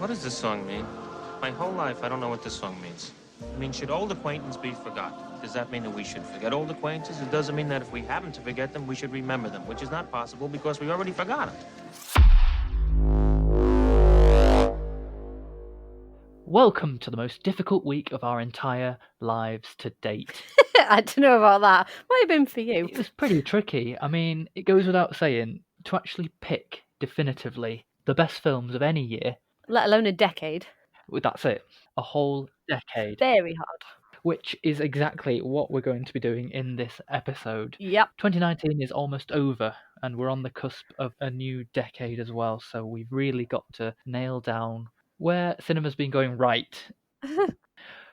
What does this song mean? My whole life, I don't know what this song means. I mean, should old acquaintance be forgot? Does that mean that we should forget old acquaintances? It doesn't mean that if we happen to forget them, we should remember them, which is not possible because we already forgot them. Welcome to the most difficult week of our entire lives to date. I don't know about that. Might have been for you. It was pretty tricky. I mean, it goes without saying, to actually pick definitively the best films of any year, Let alone a decade. that's it, a whole decade, Very hard. which is exactly what we're going to be doing in this episode. Yep. 2019 is almost over, and we're on the cusp of a new decade as well, so we've really got to nail down where cinema's been going right.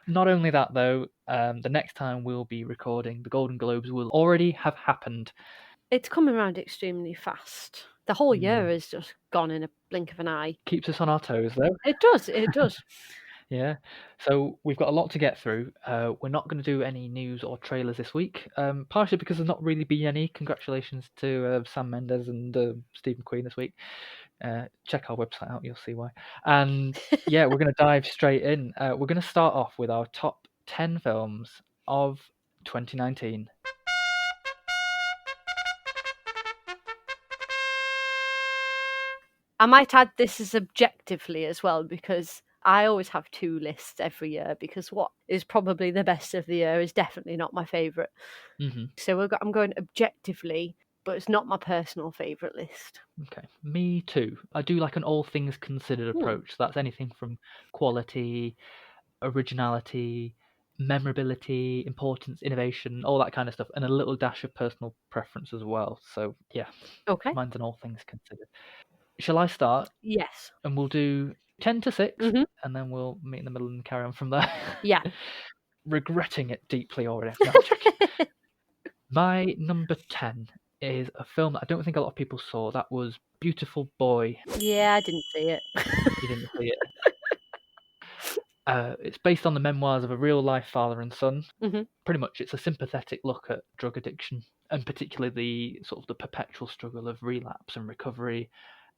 Not only that, though, the next time we'll be recording, the Golden Globes will already have happened. It's coming around extremely fast. The whole year has just gone in a blink of an eye. Keeps us on our toes, though. It does. Yeah. So we've got a lot to get through. We're not going to do any news or trailers this week, partially because there's not really been any. Congratulations to Sam Mendes and Steve McQueen this week. Check our website out, you'll see why. And yeah, we're going to dive straight in. We're going to start off with our top 10 films of 2019. I might add this as objectively as well, because I always have two lists every year, because what is probably the best of the year is definitely not my favourite. Mm-hmm. So I'm going objectively, but it's not my personal favourite list. Okay, me too. I do like an all things considered approach. That's anything from quality, originality, memorability, importance, innovation, all that kind of stuff, and a little dash of personal preference as well. So yeah, Okay. mine's an all things considered. Shall I start? Yes. And we'll do 10 to 6, Mhm. and then we'll meet in the middle and carry on from there. Yeah. Regretting it deeply already. No, I'm joking. My number 10 is a film that I don't think a lot of people saw. That was Beautiful Boy. Yeah, I didn't see it. You didn't see it. It's based on the memoirs of a real life father and son. Mhm. Pretty much, it's a sympathetic look at drug addiction, and particularly the sort of the perpetual struggle of relapse and recovery,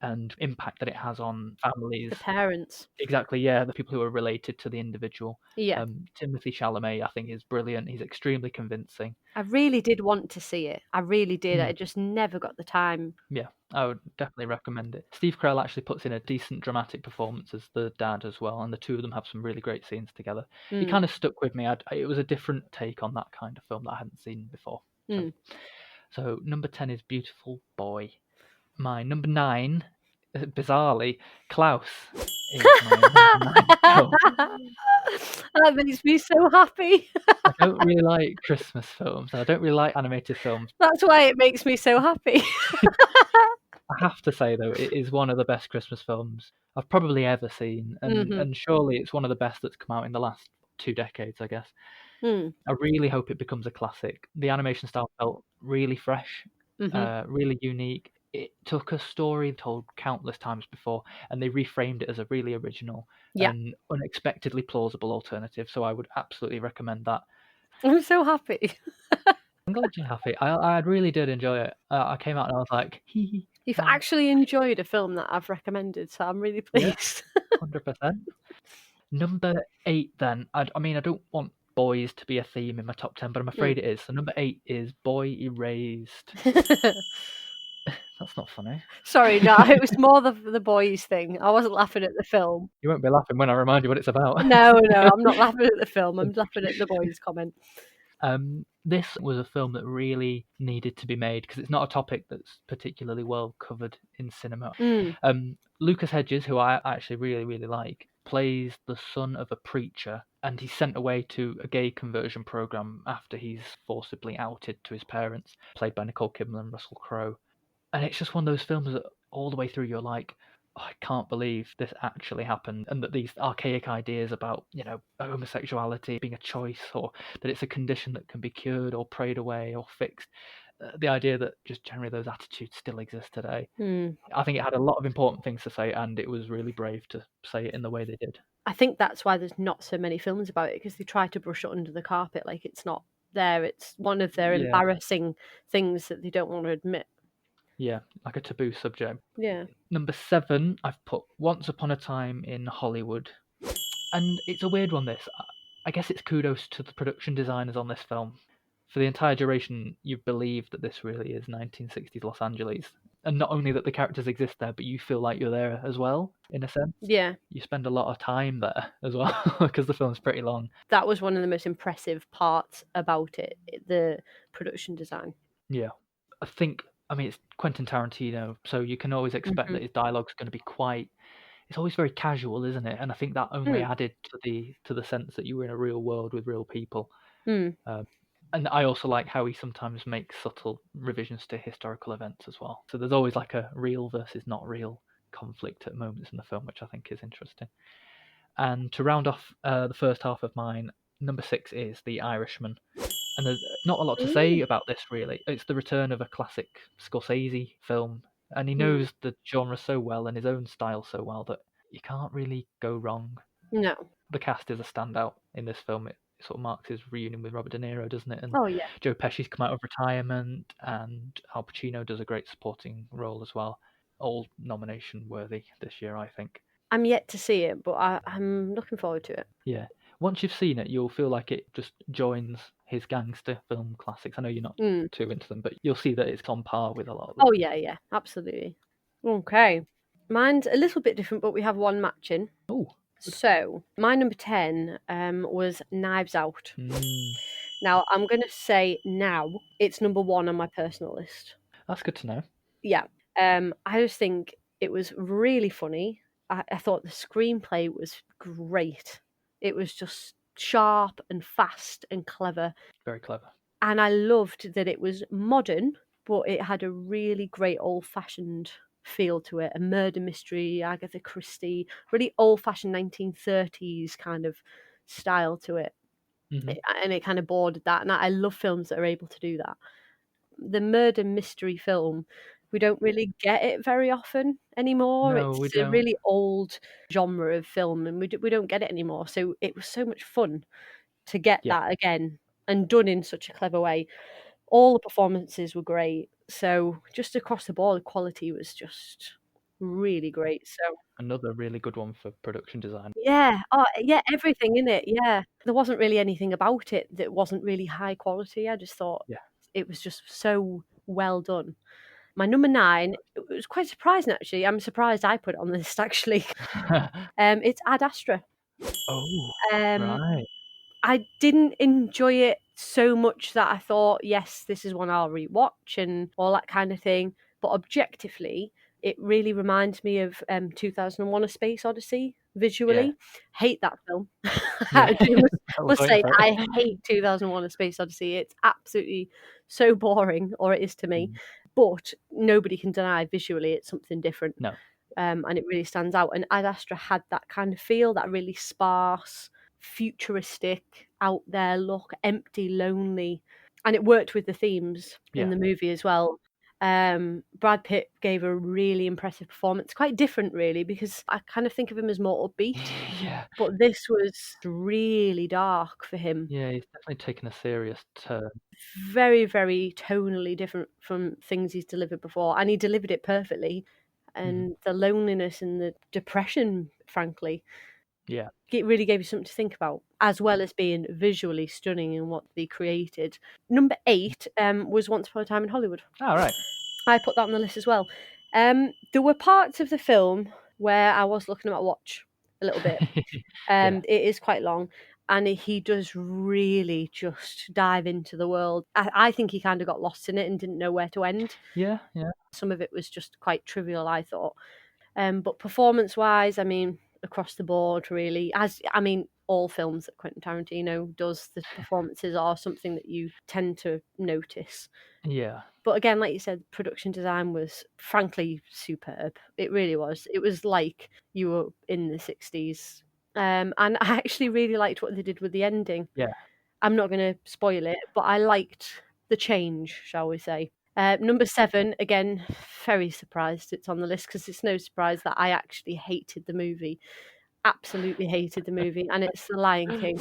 and impact that it has on families. The parents. Exactly, yeah, the people who are related to the individual. Yeah. Timothy Chalamet, I think, is brilliant. He's extremely convincing. I really did want to see it. I really did. I just never got the time. Yeah, I would definitely recommend it. Steve Carell actually puts in a decent dramatic performance as the dad as well, and the two of them have some really great scenes together. It kind of stuck with me. It was a different take on that kind of film that I hadn't seen before. So number 10 is Beautiful Boy. My number 9, bizarrely, Klaus. Is my number 9 film. That makes me so happy. I don't really like Christmas films. I don't really like animated films. That's why it makes me so happy. I have to say, though, it is one of the best Christmas films I've probably ever seen. And surely it's one of the best that's come out in the last 2 decades, I guess. I really hope it becomes a classic. The animation style felt really fresh, really unique. It took a story told countless times before, and they reframed it as a really original and unexpectedly plausible alternative. So I would absolutely recommend that. I'm so happy. I'm glad you're happy. I really did enjoy it. I came out and I was like, hee hee. You've actually enjoyed a film that I've recommended, so I'm really pleased. 100%. Number 8 then. I mean, I don't want boys to be a theme in my top 10, but I'm afraid it is. So number 8 is Boy Erased. That's not funny. Sorry, no, it was more the boys thing. I wasn't laughing at the film. You won't be laughing when I remind you what it's about. No, I'm not laughing at the film. I'm laughing at the boys' comment. This was a film that really needed to be made because it's not a topic that's particularly well covered in cinema. Lucas Hedges, who I actually really, really like, plays the son of a preacher, and he's sent away to a gay conversion program after he's forcibly outed to his parents, played by Nicole Kidman and Russell Crowe. And it's just one of those films that all the way through you're like, oh, I can't believe this actually happened, and that these archaic ideas about, homosexuality being a choice, or that it's a condition that can be cured or prayed away or fixed, the idea that just generally those attitudes still exist today. I think it had a lot of important things to say, and it was really brave to say it in the way they did. I think that's why there's not so many films about it, because they try to brush it under the carpet like it's not there. It's one of their embarrassing things that they don't want to admit. Yeah, like a taboo subject. Yeah. Number 7, I've put Once Upon a Time in Hollywood. And it's a weird one, this. I guess it's kudos to the production designers on this film. For the entire duration, you believe that this really is 1960s Los Angeles. And not only that the characters exist there, but you feel like you're there as well, in a sense. Yeah. You spend a lot of time there as well, because the film's pretty long. That was one of the most impressive parts about it, the production design. Yeah. I mean, it's Quentin Tarantino, so you can always expect that his dialogue's going to be it's always very casual, isn't it? And I think that only added to the sense that you were in a real world with real people. And I also like how he sometimes makes subtle revisions to historical events as well. So there's always like a real versus not real conflict at moments in the film, which I think is interesting. And to round off the first half of mine, number 6 is The Irishman. And there's not a lot to say about this, really. It's the return of a classic Scorsese film. And he knows the genre so well and his own style so well that you can't really go wrong. No. The cast is a standout in this film. It sort of marks his reunion with Robert De Niro, doesn't it? And Oh, yeah. Joe Pesci's come out of retirement, and Al Pacino does a great supporting role as well. All nomination worthy this year, I think. I'm yet to see it, but I'm looking forward to it. Yeah. Once you've seen it, you'll feel like it just joins his gangster film classics. I know you're not too into them, but you'll see that it's on par with a lot of them. Oh, yeah, absolutely. Okay. Mine's a little bit different, but we have one matching. Oh. So, my number 10 was Knives Out. Now, I'm going to say now it's number 1 on my personal list. That's good to know. Yeah. I just think it was really funny. I thought the screenplay was great. It was just sharp and fast and clever. Very clever. And I loved that it was modern, but it had a really great old-fashioned feel to it. A murder mystery, Agatha Christie, really old-fashioned 1930s kind of style to it. And it kind of bordered that. And I love films that are able to do that. The murder mystery film, we don't really get it very often anymore. No, it's a really old genre of film, and we don't get it anymore. So it was so much fun to get that again, and done in such a clever way. All the performances were great. So just across the board, the quality was just really great. So another really good one for production design. Yeah. Oh, yeah, everything in it. Yeah. There wasn't really anything about it that wasn't really high quality. I just thought it was just so well done. My number 9, it was quite surprising, actually. I'm surprised I put it on the list, actually. It's Ad Astra. Oh, right. I didn't enjoy it so much that I thought, yes, this is one I'll rewatch and all that kind of thing. But objectively, it really reminds me of 2001: A Space Odyssey visually. Hate that film. I must say, I hate 2001: A Space Odyssey. It's absolutely so boring, or it is to me. But nobody can deny visually it's something different. No. And it really stands out. And Ad Astra had that kind of feel, that really sparse, futuristic, out there look, empty, lonely. And it worked with the themes in the movie as well. Brad Pitt gave a really impressive performance. Quite different, really, because I kind of think of him as more upbeat. But this was really dark for him. Yeah, he's definitely taken a serious turn. Very, very tonally different from things he's delivered before. And he delivered it perfectly. And the loneliness and the depression, frankly. Yeah. It really gave you something to think about, as well as being visually stunning in what they created. Number 8 was Once Upon a Time in Hollywood. Oh, right. I put that on the list as well. There were parts of the film where I was looking at my watch a little bit. It is quite long. And he does really just dive into the world. I think he kind of got lost in it and didn't know where to end. Yeah. Some of it was just quite trivial, I thought. But performance-wise, I mean, across the board, really. All films that Quentin Tarantino does, the performances are something that you tend to notice. Yeah. But again, like you said, production design was frankly superb. It really was. It was like you were in the 60s. And I actually really liked what they did with the ending. Yeah. I'm not going to spoil it, but I liked the change, shall we say. Number 7, again, very surprised it's on the list, because it's no surprise that I actually hated the movie. Absolutely hated the movie, and it's The Lion King.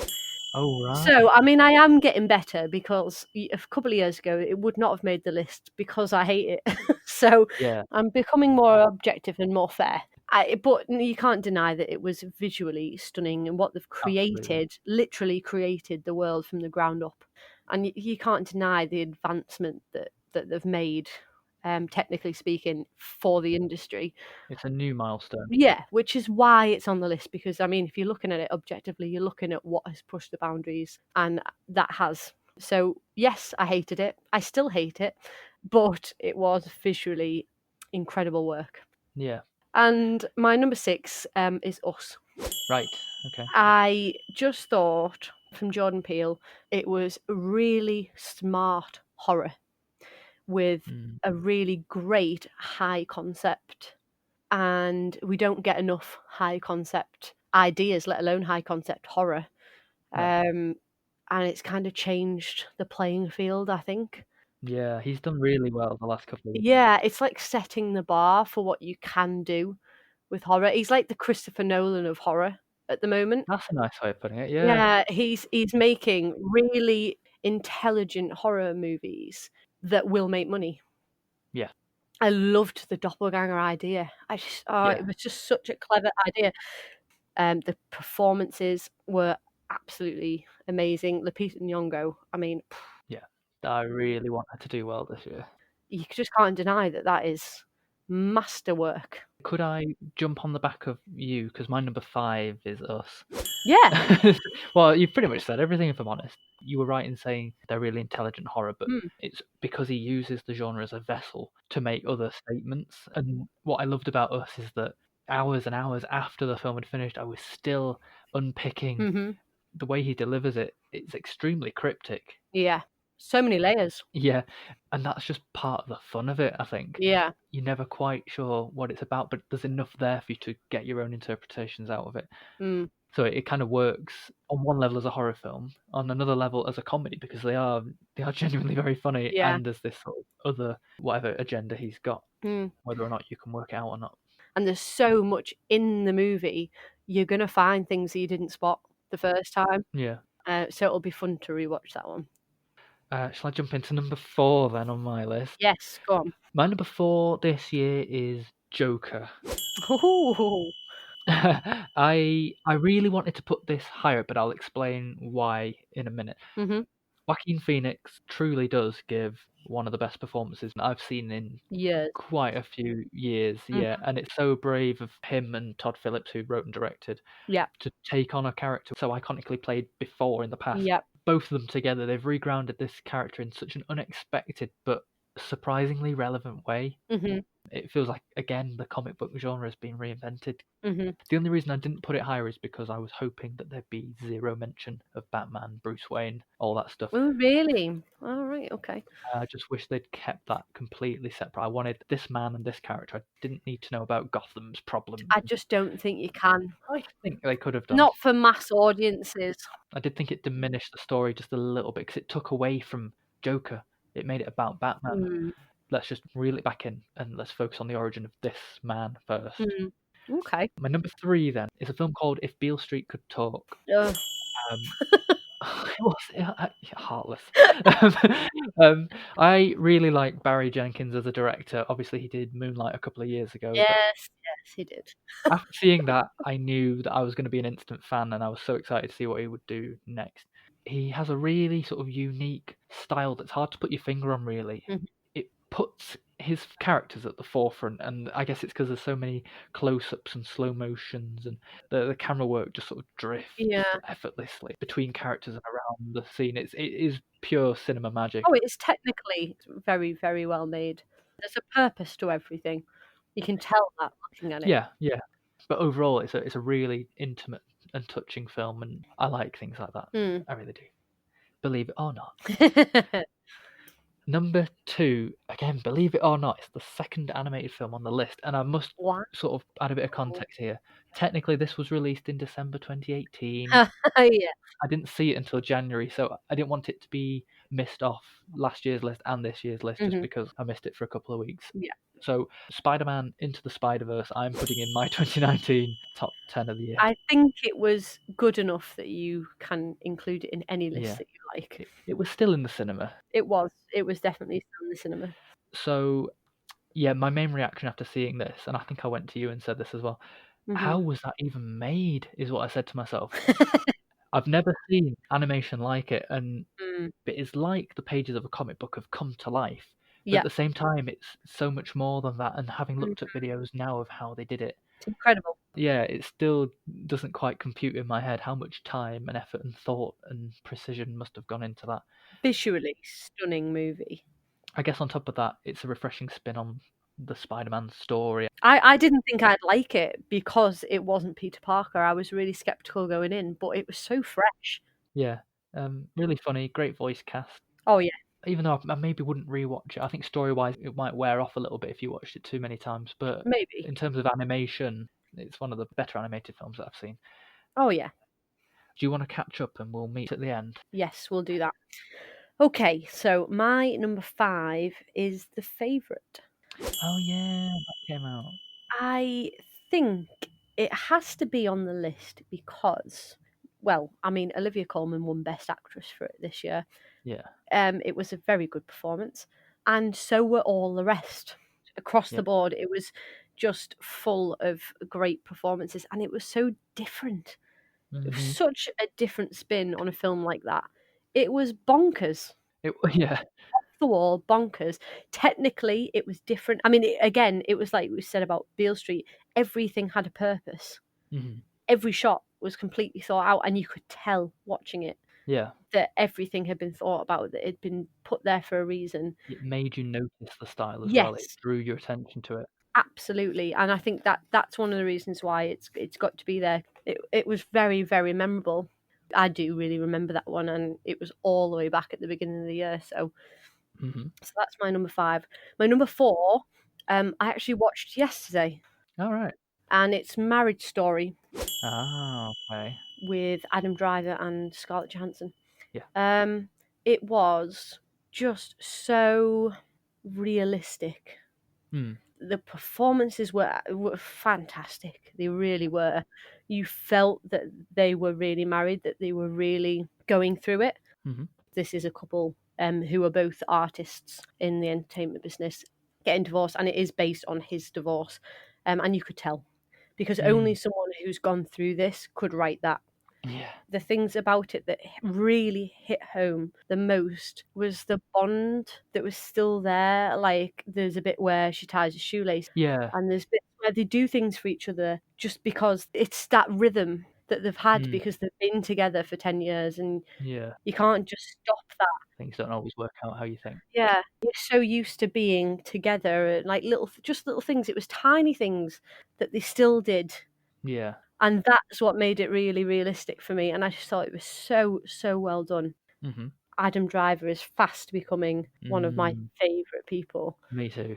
Oh, right. So, I mean, I am getting better, because a couple of years ago it would not have made the list because I hate it So Yeah, I'm becoming more objective and more fair. But you can't deny that it was visually stunning, and what they've absolutely. created, literally created the world from the ground up. And you can't deny the advancement that they've made, technically speaking, for the industry. It's a new milestone. Yeah, which is why it's on the list, because I mean, if you're looking at it objectively, you're looking at what has pushed the boundaries, and that has. So yes, I hated it. I still hate it, but it was visually incredible work. Yeah, And my number 6 is Us. right. Okay. I just thought from Jordan Peele, it was really smart horror with Mm. a really great high concept. And we don't get enough high concept ideas, let alone high concept horror. No. And it's kind of changed the playing field, I think. Yeah, he's done really well the last couple of years. Yeah, it's like setting the bar for what you can do with horror. He's like the Christopher Nolan of horror at the moment. That's a nice way of putting it. Yeah. Yeah, he's making really intelligent horror movies that will make money. Yeah. I loved the doppelganger idea. It was just such a clever idea. The performances were absolutely amazing. Lupita Nyong'o, I mean, Yeah. I really want her to do well this year. you just can't deny that is masterwork. Could I jump on the back of you? Because my number 5 is Us. Yeah. Well, you've pretty much said everything, if I'm honest. You were right in saying they're really intelligent horror, but it's because he uses the genre as a vessel to make other statements. And what I loved about Us is that hours and hours after the film had finished, I was still unpicking the way he delivers it. It's extremely cryptic. Yeah. So many layers. Yeah, and that's just part of the fun of it, I think. Yeah. You're never quite sure what it's about, but there's enough there for you to get your own interpretations out of it. So it kind of works on one level as a horror film, on another level as a comedy, because they are genuinely very funny, Yeah. and there's this sort of other whatever agenda he's got, whether or not you can work it out or not. And there's so much in the movie, you're going to find things that you didn't spot the first time. Yeah. So it'll be fun to rewatch that one. Shall I jump into number 4 then on my list? Yes, go on. My number 4 this year is Joker. Ooh. I really wanted to put this higher, but I'll explain why in a minute. Joaquin Phoenix truly does give one of the best performances I've seen in quite a few years. Yeah, and it's so brave of him and Todd Phillips, who wrote and directed, to take on a character so iconically played before in the past. Both of them together, they've regrounded this character in such an unexpected but surprisingly relevant way. It feels like, again, the comic book genre has been reinvented. The only reason I didn't put it higher is because I was hoping that there'd be zero mention of Batman, Bruce Wayne, all that stuff. Oh, really? All right, okay. I just wish they'd kept that completely separate. I wanted this man and this character. I didn't need to know about Gotham's problems. I just don't think you can. I think they could have done. Not for mass audiences. I did think it diminished the story just a little bit because it took away from Joker. It made it about Batman. Let's just reel it back in and let's focus on the origin of this man first. Okay. My number 3 then is a film called If Beale Street Could Talk. It was heartless. I really like Barry Jenkins as a director. Obviously, he did Moonlight a couple of years ago. Yes, he did. After seeing that, I knew that I was going to be an instant fan, and I was so excited to see what he would do next. He has a really sort of unique style that's hard to put your finger on, really. It puts his characters at the forefront, and I guess it's because there's so many close-ups and slow motions, and the camera work just sort of drifts effortlessly between characters and around the scene. It is pure cinema magic. Oh, it is technically very, very well made. There's a purpose to everything. You can tell that looking at it. Yeah. But overall, it's a really intimate and touching film, and I like things like that. I really do. Believe it or not. Number 2, again, believe it or not, it's the second animated film on the list, and I must sort of add a bit of context here. Technically, this was released in December 2018. Yeah. I didn't see it until January, so I didn't want it to be missed off last year's list and this year's list just because I missed it for a couple of weeks. Yeah. So, Spider-Man Into the Spider-Verse, I'm putting in my 2019 top 10 of the year. I think it was good enough that you can include it in any list that you like. It was still in the cinema. It was definitely still in the cinema. So, yeah, my main reaction after seeing this, and I think I went to you and said this as well, how was that even made, is what I said to myself. I've never seen animation like it, and it's like the pages of a comic book have come to life. But Yeah. at the same time, it's so much more than that, and having looked at videos now of how they did it, It's incredible. yeah, it still doesn't quite compute in my head how much time and effort and thought and precision must have gone into that. Visually stunning movie. I guess on top of that, it's a refreshing spin on the Spider-Man story. I didn't think I'd like it because it wasn't Peter Parker. I was really skeptical going in, but it was so fresh. Yeah, really funny, great voice cast. Oh yeah. Even though I maybe wouldn't rewatch it, I think story-wise it might wear off a little bit if you watched it too many times. But Maybe. in terms of animation, it's one of the better animated films that I've seen. Oh yeah. Do you want to catch up and we'll meet at the end? Yes, we'll do that. Okay, so my number 5 is The Favourite. Oh yeah, that came out. I think it has to be on the list because, well, I mean, Olivia Colman won Best Actress for it this year. Yeah. It was a very good performance, and so were all the rest. Across the board, it was just full of great performances, and it was so different. It was such a different spin on a film like that. It was bonkers. Yeah. The wall, bonkers. Technically, it was different. I mean, it was like we said about Beale Street. Everything had a purpose. Every shot was completely thought out, and you could tell watching it. Yeah. That everything had been thought about, that it had been put there for a reason. It made you notice the style as well. It drew your attention to it. Absolutely, and I think that's one of the reasons why it's got to be there. It was very, very memorable. I do really remember that one, and it was all the way back at the beginning of the year. So that's my number 5. My number 4, I actually watched yesterday. All right. And it's Marriage Story. Ah, okay. With Adam Driver and Scarlett Johansson. Yeah. It was just so realistic. The performances were fantastic. They really were. You felt that they were really married, that they were really going through it. This is a couple who are both artists in the entertainment business getting divorced, and it is based on his divorce. And you could tell, because only someone who's gone through this could write that. Yeah. The things about it that really hit home the most was the bond that was still there. Like, there's a bit where she ties a shoelace. Yeah. And there's bits where they do things for each other just because it's that rhythm that they've had because they've been together for 10 years, and you can't just stop that. Things don't always work out how you think. Yeah, you're so used to being together, like little things. It was tiny things that they still did. Yeah. And that's what made it really realistic for me. And I just thought it was so, so well done. Adam Driver is fast becoming one of my favourite people. Me too.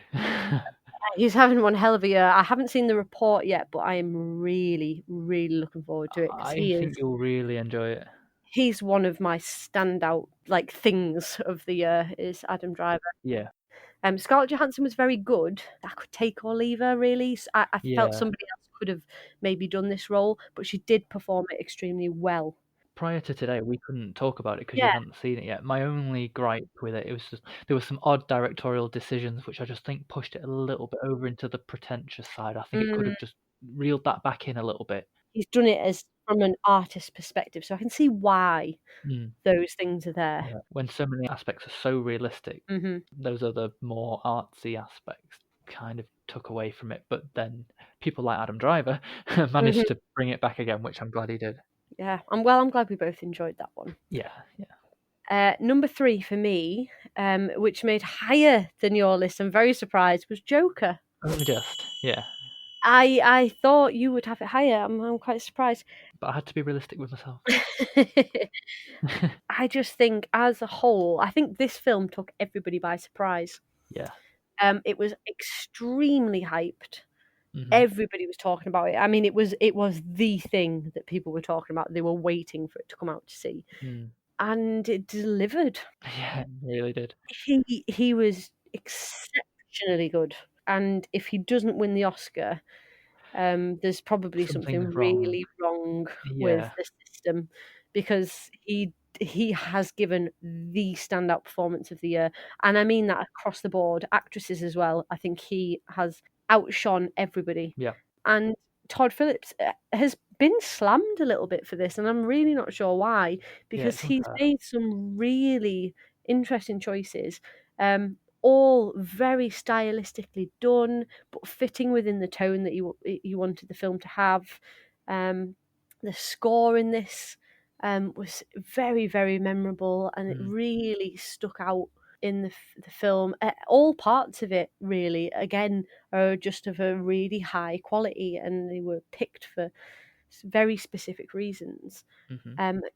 He's having one hell of a year. I haven't seen the report yet, but I am really, really looking forward to it. I think you'll really enjoy it. He's one of my standout things of the year, is Adam Driver. Yeah. Scarlett Johansson was very good. I could take or leave her, really. I felt somebody else could have maybe done this role, but she did perform it extremely well. Prior to today, we couldn't talk about it because you hadn't seen it yet. My only gripe with it was just there were some odd directorial decisions which I just think pushed it a little bit over into the pretentious side. I think it could have just reeled that back in a little bit. He's done it as from an artist perspective, so I can see why those things are there. Yeah. When so many aspects are so realistic, those other more artsy aspects kind of took away from it. But then people like Adam Driver managed to bring it back again, which I'm glad he did. Yeah, I'm glad we both enjoyed that one. Yeah. Number 3 for me, which made higher than your list, I'm very surprised, was Joker. Only just, yeah. I thought you would have it higher. I'm quite surprised. But I had to be realistic with myself. I just think, as a whole, I think this film took everybody by surprise. Yeah. It was extremely hyped. Everybody was talking about it. I mean, it was the thing that people were talking about. They were waiting for it to come out to see. And it delivered. Yeah, it really did. He was exceptionally good. And if he doesn't win the Oscar, there's probably something really wrong with the system, because he he has given the standout performance of the year. And I mean that across the board, actresses as well. I think he has outshone everybody. Yeah. And Todd Phillips has been slammed a little bit for this, and I'm really not sure why, because he's made some really interesting choices, all very stylistically done, but fitting within the tone that you wanted the film to have. The score in this was very, very memorable, and it really stuck out in the film. All parts of it, really, again, are just of a really high quality, and they were picked for very specific reasons.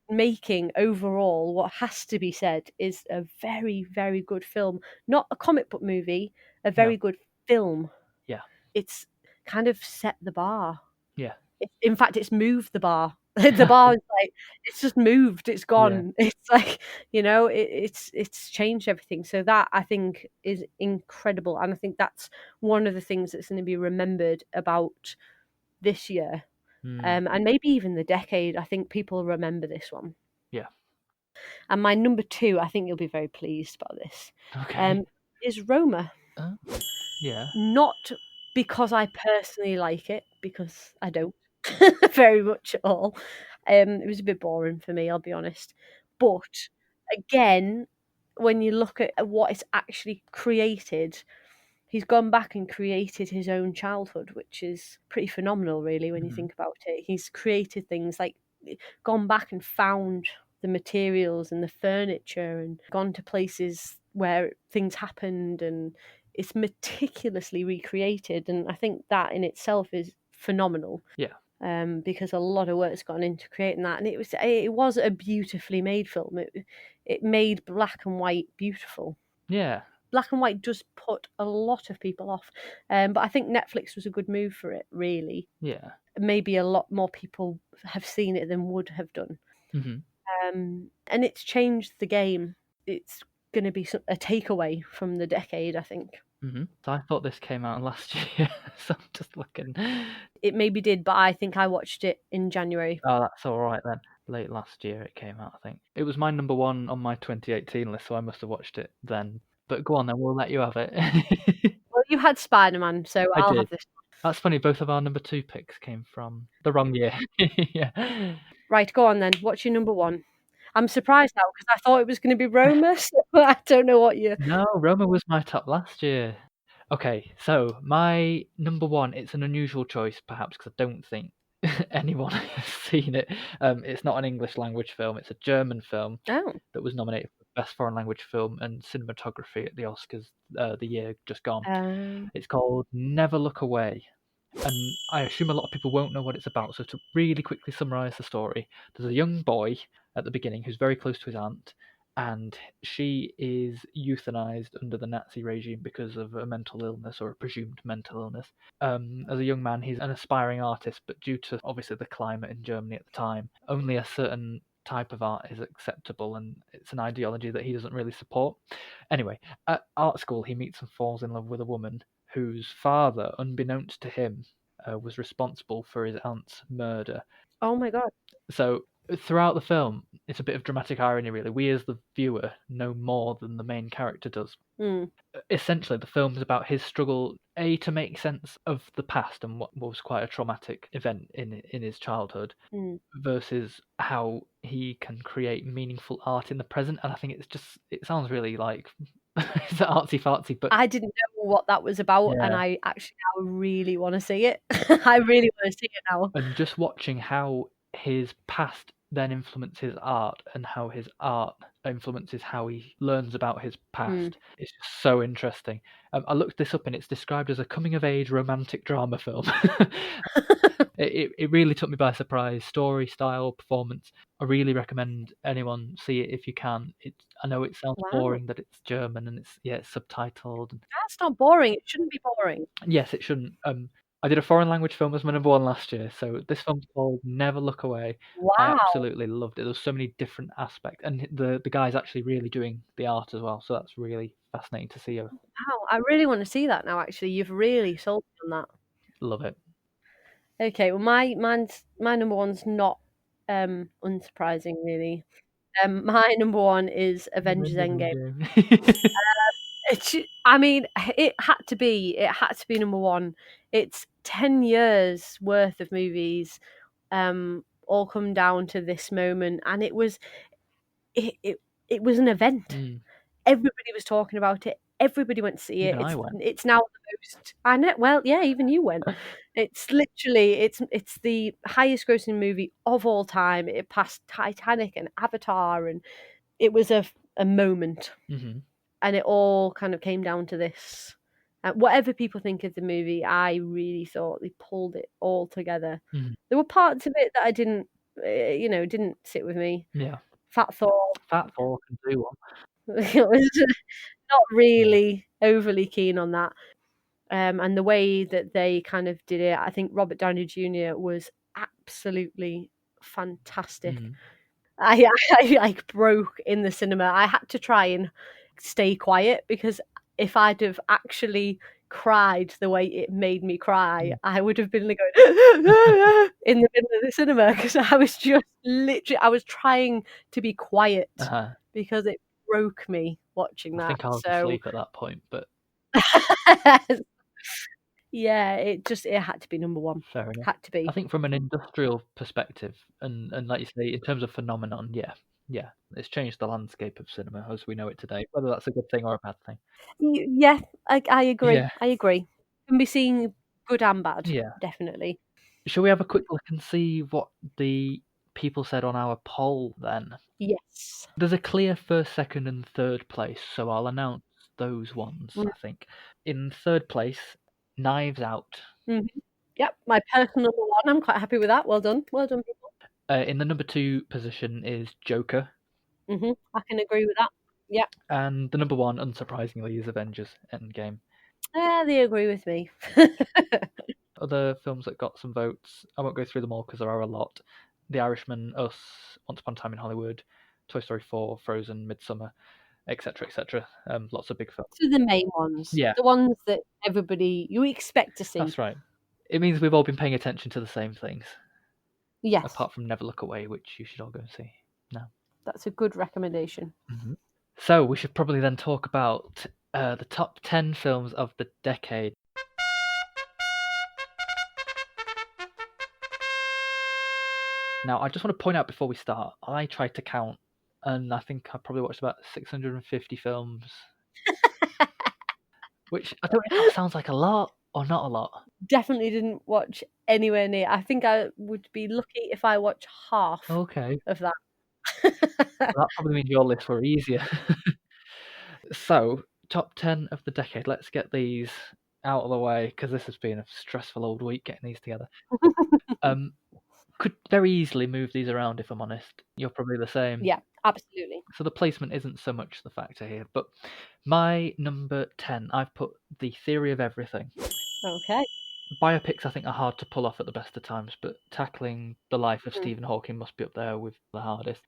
Making overall, what has to be said, is a very, very good film. Not a comic book movie, a very good film. Yeah. It's kind of set the bar. Yeah. In fact, it's moved the bar. The bar is like, it's just moved. It's gone. Yeah. It's like, it's changed everything. So that, I think, is incredible, and I think that's one of the things that's going to be remembered about this year, and maybe even the decade. I think people remember this one. Yeah. And my number 2, I think you'll be very pleased about this. Okay. Is Roma. Yeah. Not because I personally like it, because I don't very much at all. It was a bit boring for me, I'll be honest. But again, when you look at what it's actually created, he's gone back and created his own childhood, which is pretty phenomenal, really, when you think about it. He's created things like gone back and found the materials and the furniture and gone to places where things happened, and it's meticulously recreated, and I think that in itself is phenomenal. Yeah. Because a lot of work's gone into creating that, and it was a beautifully made film. It made black and white beautiful. Yeah. Black and white does put a lot of people off, but I think Netflix was a good move for it, really. Yeah. Maybe a lot more people have seen it than would have done. And it's changed the game. It's going to be a takeaway from the decade, I think. So I thought this came out last year, so I'm just looking. It maybe did, but I think I watched it in January. Oh, that's all right then. Late last year it came out, I think. It was my number 1 on my 2018 list, so I must have watched it then. But go on then, we'll let you have it. Well, you had Spider-Man, so I'll have this. That's funny, both of our number 2 picks came from the wrong year. Yeah. Right, go on then. What's your number 1? I'm surprised now, because I thought it was going to be Roma, so I don't know what you... No, Roma was my top last year. Okay, so my number 1, it's an unusual choice, perhaps, because I don't think anyone has seen it. It's not an English language film, it's a German film that was nominated for Best Foreign Language Film and Cinematography at the Oscars the year just gone. It's called Never Look Away. And I assume a lot of people won't know what it's about, so to really quickly summarise the story, there's a young boy at the beginning who's very close to his aunt, and she is euthanized under the Nazi regime because of a mental illness, or a presumed mental illness. As a young man, he's an aspiring artist, but due to obviously the climate in Germany at the time, only a certain type of art is acceptable, and it's an ideology that he doesn't really support. Anyway, at art school, he meets and falls in love with a woman whose father, unbeknownst to him, was responsible for his aunt's murder. Oh my God. So throughout the film, it's a bit of dramatic irony, really. We as the viewer know more than the main character does. Essentially, the film is about his struggle, to make sense of the past and what was quite a traumatic event in his childhood, versus how he can create meaningful art in the present. And I think it sounds really like it's artsy fartsy, but I didn't know what that was about, and I actually now really want to see it. I really want to see it now. And just watching how his past then influences art, and how his art influences how he learns about his past. It's just so interesting. I looked this up, and it's described as a coming-of-age romantic drama film. It really took me by surprise. Story, style, performance. I really recommend anyone see it if you can. I know it sounds boring that it's German and it's subtitled. That's not boring. It shouldn't be boring. Yes, it shouldn't. I did a foreign language film as my number 1 last year, so this film's called Never Look Away. Wow. I absolutely loved it. There's so many different aspects, and the guy's actually really doing the art as well, so that's really fascinating to see. Wow, I really want to see that now, actually. You've really sold me on that. Love it. Okay, well, my number 1's not unsurprising, really. My number one is Avengers Endgame. I mean, it had to be number one. It's 10 years worth of movies, all come down to this moment, and it was an event. Everybody was talking about it. Everybody went to see it. Even I went. It's now the most. I know. Well, yeah, even you went. It's literally it's the highest grossing movie of all time. It passed Titanic and Avatar, and it was a moment. And it all kind of came down to this. Whatever people think of the movie, I really thought they pulled it all together. There were parts of it that I didn't sit with me. Yeah. Fat Thor can do one. I was not really overly keen on that. And the way that they kind of did it, I think Robert Downey Jr. was absolutely fantastic. I like broke in the cinema. I had to try and stay quiet, because if I'd have actually cried the way it made me cry, I would have been going in the middle of the cinema, because I was just literally, I was trying to be quiet because it broke me watching that. I think I was asleep at that point, but yeah, it had to be number one. Fair enough. Had to be. I think from an industrial perspective, and like you say, in terms of phenomenon, yeah, it's changed the landscape of cinema as we know it today. Whether that's a good thing or a bad thing. Yeah, I agree. Yeah. I agree. Can be seen good and bad. Yeah, definitely. Shall we have a quick look and see what the people said on our poll then? Yes. There's a clear first, second, and third place, so I'll announce those ones. I think in third place, Knives Out. Yep, my personal number one. I'm quite happy with that. Well done, people. In the number 2 position is Joker. I can agree with that. Yep. And the number 1, unsurprisingly, is Avengers Endgame. They agree with me. Other films that got some votes, I won't go through them all because there are a lot. The Irishman, Us, Once Upon a Time in Hollywood, Toy Story 4, Frozen, Midsummer, etc., etc. Lots of big films. So the main ones. Yeah. The ones that you expect to see. That's right. It means we've all been paying attention to the same things. Yes. Apart from Never Look Away, which you should all go and see now. That's a good recommendation. So we should probably then talk about the top 10 films of the decade. Now, I just want to point out before we start, I tried to count, and I think I probably watched about 650 films. Which, I don't know if that sounds like a lot or not a lot. Definitely didn't watch anywhere near. I think I would be lucky if I watch half of that. That probably means your lists were easier. So, top 10 of the decade. Let's get these out of the way, because this has been a stressful old week getting these together. Could very easily move these around, if I'm honest. You're probably the same. Yeah, absolutely. So the placement isn't so much the factor here. But my number 10, I've put The Theory of Everything. Okay. Biopics, I think, are hard to pull off at the best of times, but tackling the life of Stephen Hawking must be up there with the hardest.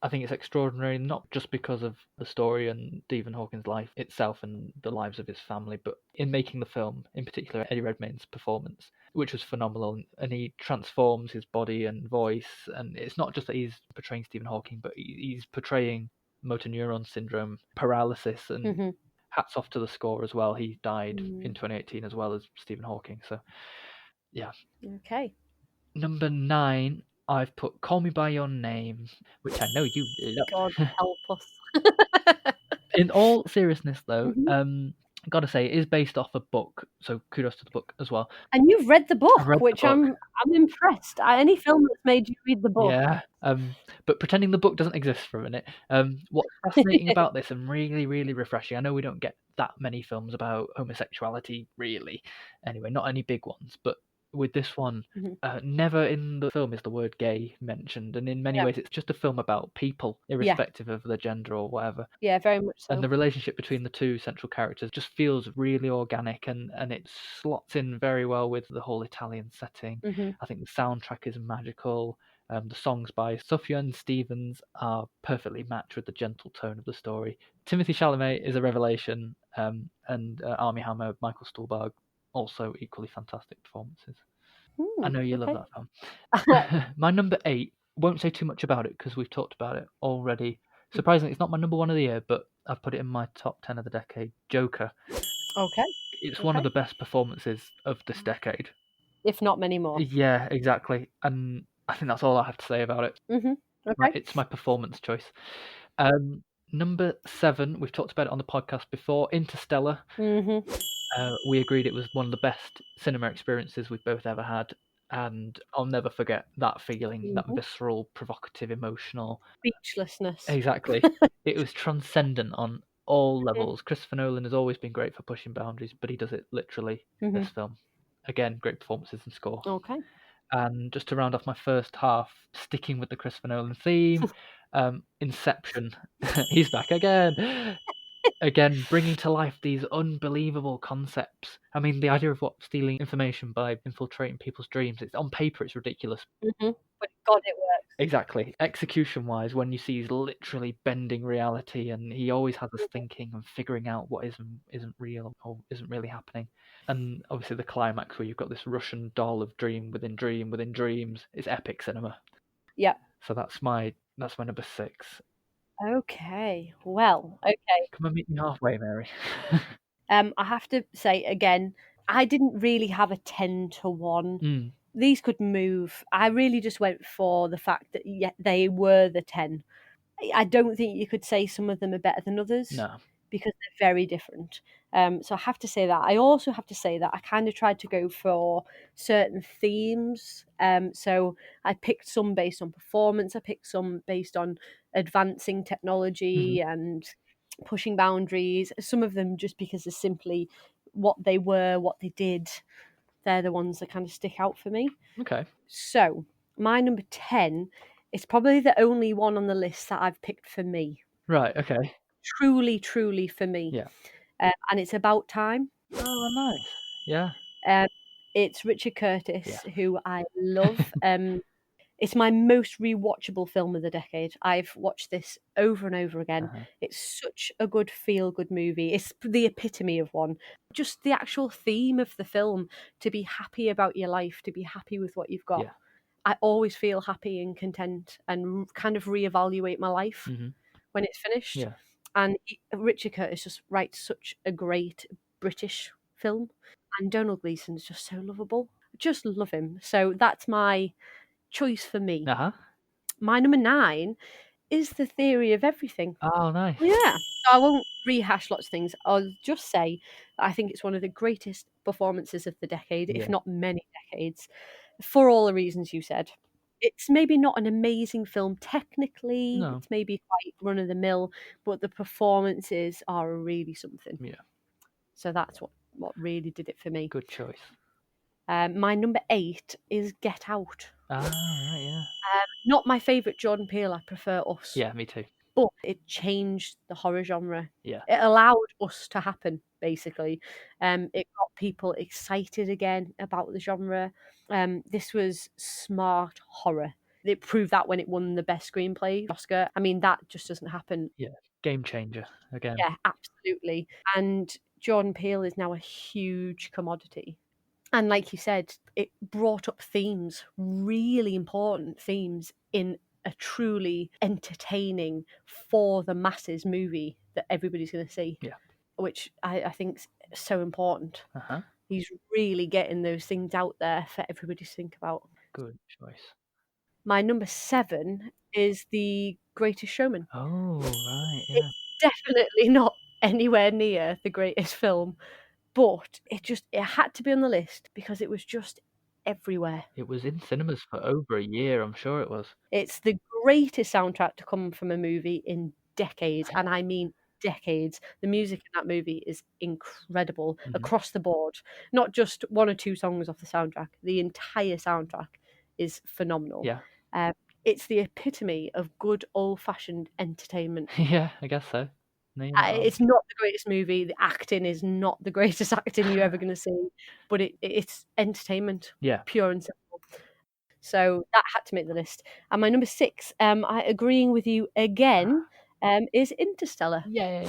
I think it's extraordinary, not just because of the story and Stephen Hawking's life itself and the lives of his family, but in making the film, in particular Eddie Redmayne's performance, which was phenomenal. And he transforms his body and voice, and it's not just that he's portraying Stephen Hawking, but he's portraying motor neuron syndrome, paralysis, and hats off to the score as well. He died in 2018 as well as Stephen Hawking, so yeah. Okay. Number 9, I've put Call Me By Your Name, which I know you love. God help us. In all seriousness, though, I gotta say, it is based off a book, so kudos to the book as well. And you've read the book, which I'm impressed. Any film that's made you read the book. Yeah, but pretending the book doesn't exist for a minute. What's fascinating about this and really, really refreshing, I know we don't get that many films about homosexuality, really. Anyway, not any big ones, but with this one, never in the film is the word gay mentioned, and in many ways it's just a film about people, irrespective of their gender or whatever. Yeah, very much so. And the relationship between the two central characters just feels really organic, and it slots in very well with the whole Italian setting. I think the soundtrack is magical. The songs by Sufjan Stevens are perfectly matched with the gentle tone of the story. Timothée Chalamet is a revelation, and Armie Hammer, Michael Stuhlbarg, also equally fantastic performances. I know you love that film. My number 8 Won't say too much about it because we've talked about it already. Surprisingly, it's not my number one of the year, but I've put it in my top 10 of the decade. Joker. Okay. It's one of the best performances of this decade. If not many more. Yeah, exactly. And I think that's all I have to say about it. Okay. It's my performance choice. Number 7, we've talked about it on the podcast before, Interstellar. We agreed it was one of the best cinema experiences we've both ever had. And I'll never forget that feeling, that visceral, provocative, emotional. Speechlessness. Exactly. It was transcendent on all levels. Christopher Nolan has always been great for pushing boundaries, but he does it literally in this film. Again, great performances and score. Okay. And just to round off my first half, sticking with the Christopher Nolan theme, Inception. He's back again. Again, bringing to life these unbelievable concepts. I mean, the idea of stealing information by infiltrating people's dreams, it's on paper, it's ridiculous. But God, it works. Exactly. Execution-wise, when you see he's literally bending reality, and he always has us thinking and figuring out what isn't real or isn't really happening. And obviously the climax where you've got this Russian doll of dream within dream within dreams is epic cinema. Yeah. So that's my number 6. Okay. Well, okay. Come and meet me halfway, Mary. I have to say again, I didn't really have a 10-1. These could move. I really just went for the fact that they were the 10. I don't think you could say some of them are better than others. No. Because they're very different. So I have to say that. I also have to say that I kind of tried to go for certain themes. So I picked some based on performance. I picked some based on advancing technology and pushing boundaries. Some of them just because of simply what they were, what they did. They're the ones that kind of stick out for me. Okay. So my number 10 is probably the only one on the list that I've picked for me. Right, okay. Truly for me. Yeah. And it's About Time. Oh, nice. Yeah. It's Richard Curtis, who I love. It's my most rewatchable film of the decade. I've watched this over and over again. It's such a good feel-good movie. It's the epitome of one. Just the actual theme of the film, to be happy about your life, to be happy with what you've got. Yeah. I always feel happy and content and kind of reevaluate my life when it's finished. Yeah. And Richard Curtis just writes such a great British film. And Donald Gleeson is just so lovable. Just love him. So that's my choice for me. My number 9 is The Theory of Everything. Oh, nice. Yeah. So I won't rehash lots of things. I'll just say that I think it's one of the greatest performances of the decade, if not many decades, for all the reasons you said. It's maybe not an amazing film technically. No. It's maybe quite run-of-the-mill, but the performances are really something. Yeah. So that's what really did it for me. Good choice. My number 8 is Get Out. Ah, right, yeah. Not my favourite Jordan Peele. I prefer Us. Yeah, me too. But it changed the horror genre. Yeah. It allowed Us to happen, basically. It got people excited again about the genre. This was smart horror. It proved that when it won the Best Screenplay Oscar. I mean, that just doesn't happen. Yeah, game changer again. Yeah, absolutely. And Jordan Peele is now a huge commodity. And like you said, it brought up themes, really important themes, in a truly entertaining, for the masses movie that everybody's going to see. Yeah. Which I think is so important. He's really getting those things out there for everybody to think about. Good choice. My number 7 is The Greatest Showman. Oh, right, yeah. It's definitely not anywhere near the greatest film. But it had to be on the list because it was just everywhere. It was in cinemas for over a year, I'm sure it was. It's the greatest soundtrack to come from a movie in decades, and I mean decades. The music in that movie is incredible across the board. Not just one or two songs off the soundtrack. The entire soundtrack is phenomenal. Yeah. It's the epitome of good old-fashioned entertainment. Yeah, I guess so. It's not the greatest movie. The acting is not the greatest acting you're ever going to see, but it's entertainment, pure and simple. So that had to make the list. And my number 6, I agreeing with you again, is Interstellar. Yay!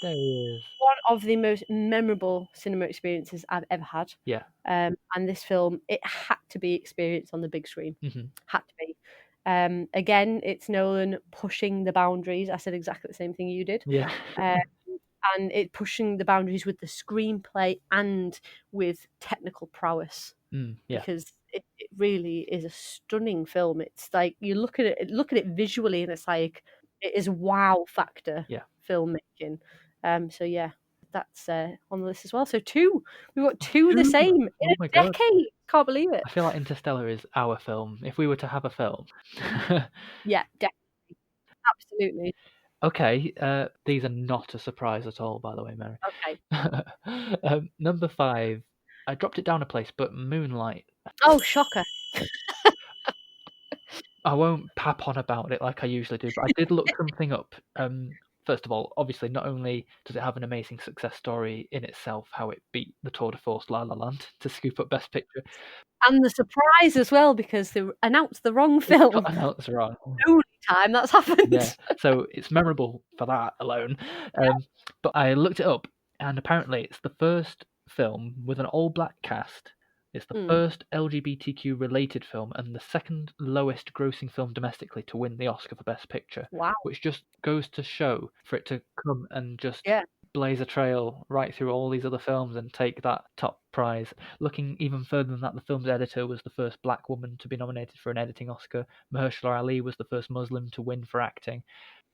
There it is. One of the most memorable cinema experiences I've ever had. Yeah. And this film, it had to be experienced on the big screen. Had to be. Again, it's Nolan pushing the boundaries. I said exactly the same thing you did. Yeah. And it pushing the boundaries with the screenplay and with technical prowess. Yeah. Because it really is a stunning film. It's like you look at it visually, and it's like it is wow factor filmmaking. So yeah, that's on the list as well. So we've got two the same in a decade. Can't believe it. I feel like Interstellar is our film. If we were to have a film. Yeah, definitely, absolutely. Okay, these are not a surprise at all, by the way, Mary. Okay. Number 5, I dropped it down a place, but Moonlight. Oh, shocker. I won't pap on about it like I usually do, but I did look something up. First of all, obviously, not only does it have an amazing success story in itself, how it beat the tour de force La La Land to scoop up Best Picture. And the surprise as well, because they announced the wrong film. Got announced wrong. Only time that's happened. Yeah, so it's memorable for that alone. But I looked it up, and apparently it's the first film with an all-black cast. It's the first LGBTQ related film and the second lowest grossing film domestically to win the Oscar for Best Picture. Wow. Which just goes to show for it to come and just blaze a trail right through all these other films and take that top prize. Looking even further than that, the film's editor was the first black woman to be nominated for an editing Oscar. Mahershala Ali was the first Muslim to win for acting.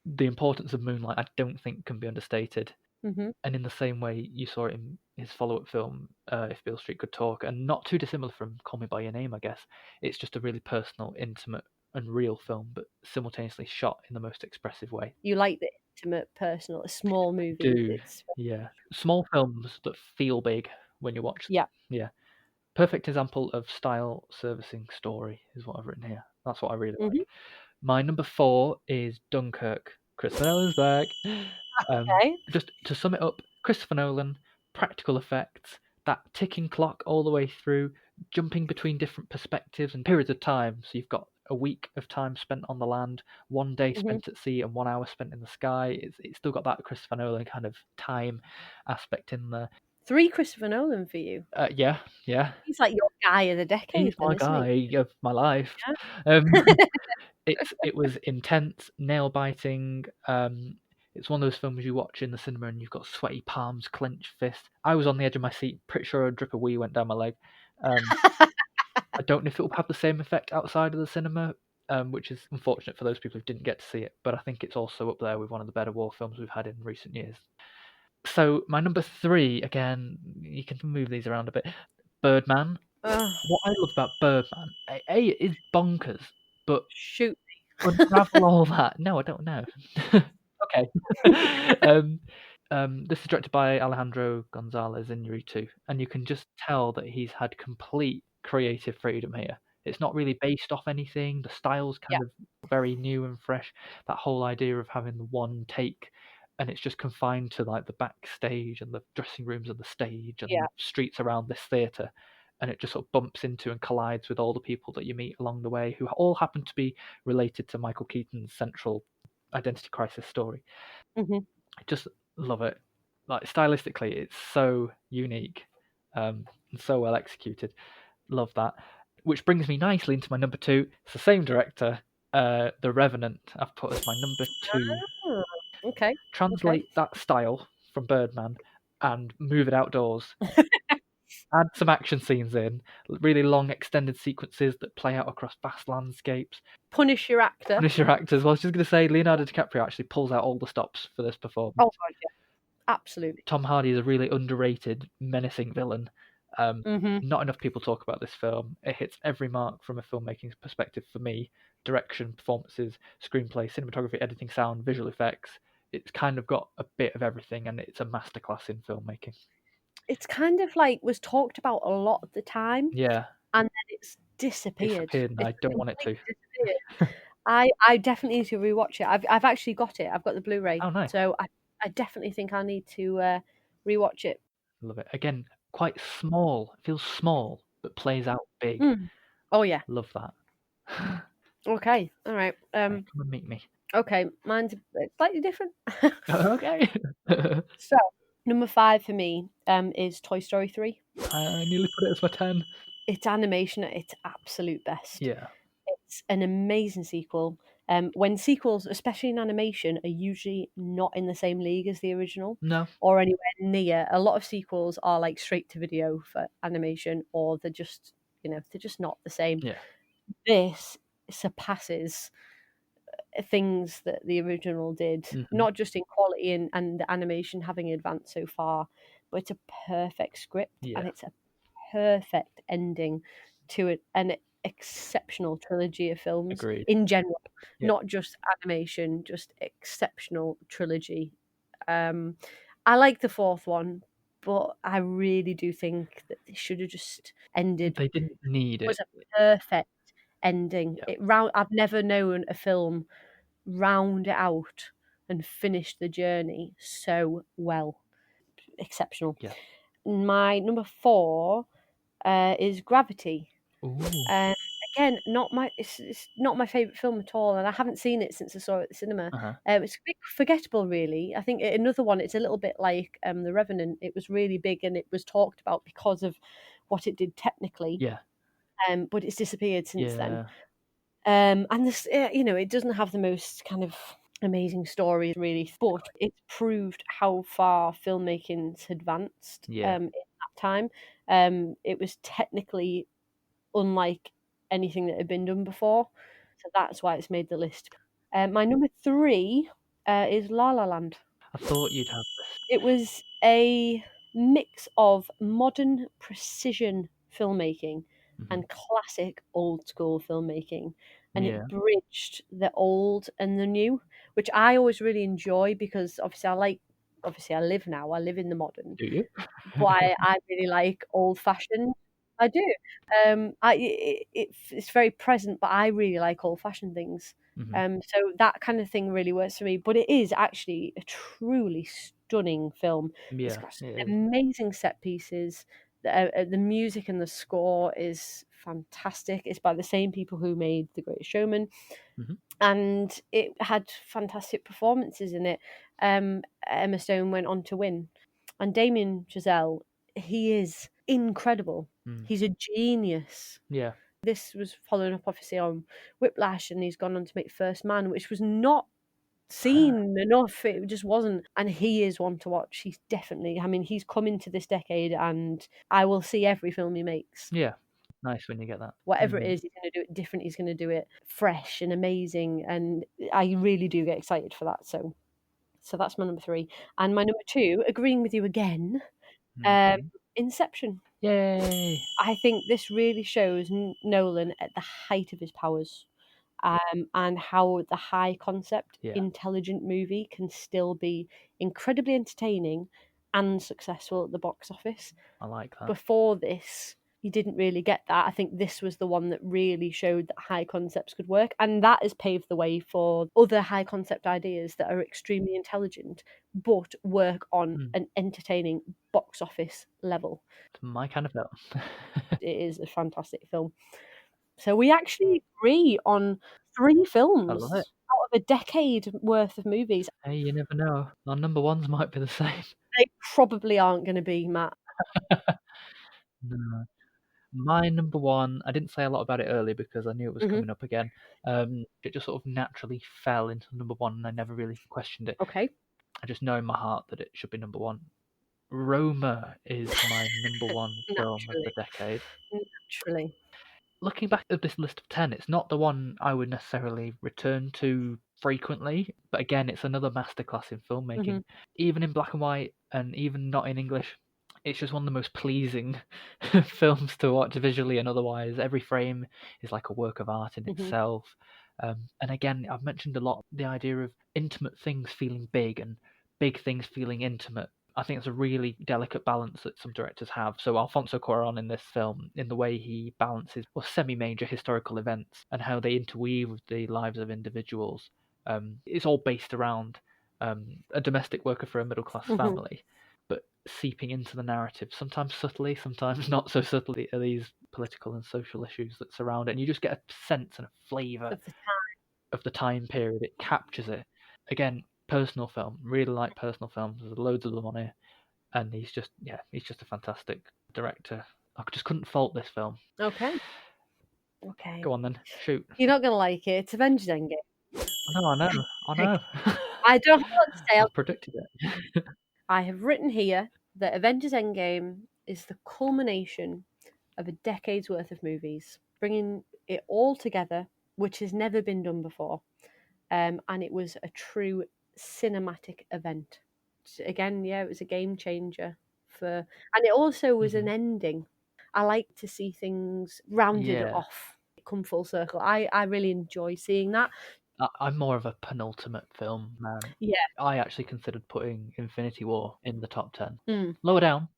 The importance of Moonlight, I don't think, can be understated. Mm-hmm. And in the same way you saw it in his follow-up film, If Beale Street Could Talk, and not too dissimilar from Call Me By Your Name, I guess. It's just a really personal, intimate, and real film, but simultaneously shot in the most expressive way. You like the intimate, personal, small movies. Yeah. Small films that feel big when you watch them. Yeah. Yeah. Perfect example of style servicing story is what I've written here. That's what I really like. My number 4 is Dunkirk. Christopher Nolan's back. Okay. Just to sum it up, Christopher Nolan, practical effects, that ticking clock all the way through, jumping between different perspectives and periods of time. So you've got a week of time spent on the land, 1 day spent at sea, and 1 hour spent in the sky. It's still got that Christopher Nolan kind of time aspect in there. 3 Christopher Nolan for you. Yeah. He's like your guy of the decade. He's my guy of my life. Yeah. It was intense, nail biting. It's one of those films you watch in the cinema and you've got sweaty palms, clenched fists. I was on the edge of my seat, pretty sure a drip of wee went down my leg. I don't know if it will have the same effect outside of the cinema, which is unfortunate for those people who didn't get to see it, but I think it's also up there with one of the better war films we've had in recent years. So my number 3, again, you can move these around a bit. Birdman. What I love about Birdman, it is bonkers, but shoot me. Unravel all that. No, I don't know. Okay. This is directed by Alejandro González Iñárritu, and you can just tell that he's had complete creative freedom here. It's not really based off anything. The style's kind of very new and fresh. That whole idea of having the one take, and it's just confined to like the backstage and the dressing rooms and the stage and the streets around this theatre. And it just sort of bumps into and collides with all the people that you meet along the way, who all happen to be related to Michael Keaton's central identity crisis story. I just love it. Like stylistically, it's so unique and so well executed. Love that. Which brings me nicely into my number 2. It's the same director, The Revenant. I've put as my number 2. Okay. Translate that style from Birdman and move it outdoors. Add some action scenes in, really long extended sequences that play out across vast landscapes. Punish your actor. Punish your actors. Well, I was just going to say, Leonardo DiCaprio actually pulls out all the stops for this performance. Oh, God, yeah. Absolutely. Tom Hardy is a really underrated, menacing villain. Not enough people talk about this film. It hits every mark from a filmmaking perspective for me. Direction, performances, screenplay, cinematography, editing, sound, visual effects. It's kind of got a bit of everything, and it's a masterclass in filmmaking. It's kind of like was talked about a lot of the time. Yeah. And then it's disappeared. And I don't want it to. I definitely need to rewatch it. I've actually got it. I've got the Blu-ray. Oh, nice. So I definitely think I need to rewatch it. Love it. Again, quite small. It feels small, but plays out big. Oh, yeah. Love that. Okay. All right. Come and meet me. Okay. Mine's slightly different. Okay. So, number 5 for me is Toy Story 3. I nearly put it as my 10. It's animation at its absolute best. Yeah. It's an amazing sequel. When sequels, especially in animation, are usually not in the same league as the original No. or anywhere near. A lot of sequels are like straight to video for animation, or they're just not the same. Yeah. This surpasses things that the original did, not just in quality and the animation having advanced so far, but it's a perfect script and it's a perfect ending to an exceptional trilogy of films. Agreed. In general, Yeah. not just animation, just exceptional trilogy. I like the fourth one, but I really do think that they should have just ended. They didn't need It was it. a perfect ending. Yeah. I've never known a film round it out and finish the journey so well. Exceptional. Yeah. My number 4 is Gravity. Ooh. Again, it's not my favourite film at all, and I haven't seen it since I saw it at the cinema. It's a bit forgettable, really. I think another one, it's a little bit like The Revenant. It was really big and it was talked about because of what it did technically. Yeah. But it's disappeared since then. Yeah. And this, it doesn't have the most kind of amazing story, really, but it's proved how far filmmaking's advanced Yeah. in that time. It was technically unlike anything that had been done before, so that's why it's made the list. My number 3 is La La Land. I thought you'd have this. It was a mix of modern precision filmmaking and classic old school filmmaking, and Yeah. it bridged the old and the new, which I always really enjoy because obviously I live in the modern, Do you? but I really like old fashioned. I do. It's very present, but I really like old fashioned things. So that kind of thing really works for me. But it is actually a truly stunning film. It's Yeah. got some It is. amazing set pieces. The music and the score is fantastic. It's by the same people who made The Greatest Showman, and it had fantastic performances in it. Emma Stone went on to win, and Damien Chazelle, he is incredible. He's a genius. Yeah. This was following up obviously on Whiplash, and he's gone on to make First Man, which was not seen enough. It just wasn't. And he is one to watch. He's definitely, he's come into this decade, and I will see every film he makes. Yeah. Nice when you get that. Whatever it is, he's going to do it different. He's going to do it fresh and amazing, and I really do get excited for that. So that's my number 3, and my number 2, agreeing with you again, Inception. Yay! I think this really shows Nolan at the height of his powers, and how the high concept, intelligent movie can still be incredibly entertaining and successful at the box office. I like that. Before this, you didn't really get that. I think this was the one that really showed that high concepts could work, and that has paved the way for other high concept ideas that are extremely intelligent but work on an entertaining box office level. It's my kind of film. It is a fantastic film. So we actually agree on 3 films I love it. out of a decade worth of movies. Hey, you never know. Our number ones might be the same. They probably aren't going to be, Matt. No. My number 1, I didn't say a lot about it earlier because I knew it was coming up again. It just sort of naturally fell into number 1 and I never really questioned it. Okay. I just know in my heart that it should be number 1. Roma is my number 1 film of the decade. Naturally. Looking back at this list of 10, it's not the one I would necessarily return to frequently, but again, it's another masterclass in filmmaking. Even in black and white, and even not in English, it's just one of the most pleasing films to watch visually and otherwise. Every frame is like a work of art in itself. And again, I've mentioned a lot the idea of intimate things feeling big and big things feeling intimate. I think it's a really delicate balance that some directors have. So Alfonso Cuarón in this film, in the way he balances semi-major historical events and how they interweave with the lives of individuals, it's all based around a domestic worker for a middle-class family, but seeping into the narrative, sometimes subtly, sometimes not so subtly, are these political and social issues that surround it. And you just get a sense and a flavour of the time period. It captures it. Again, personal film, really like personal films. There's loads of them on here, and he's just a fantastic director. I just couldn't fault this film. Okay. Okay. Go on then, shoot. You're not going to like it. It's Avengers Endgame. I know. I don't have a lot to say. I've predicted it. I have written here that Avengers Endgame is the culmination of a decade's worth of movies, bringing it all together, which has never been done before. And it was a true cinematic event. Again, yeah, it was a game changer and it also was an ending. I like to see things rounded off, come full circle. I really enjoy seeing that. I'm more of a penultimate film man. Yeah. I actually considered putting Infinity War in the top 10. Lower down.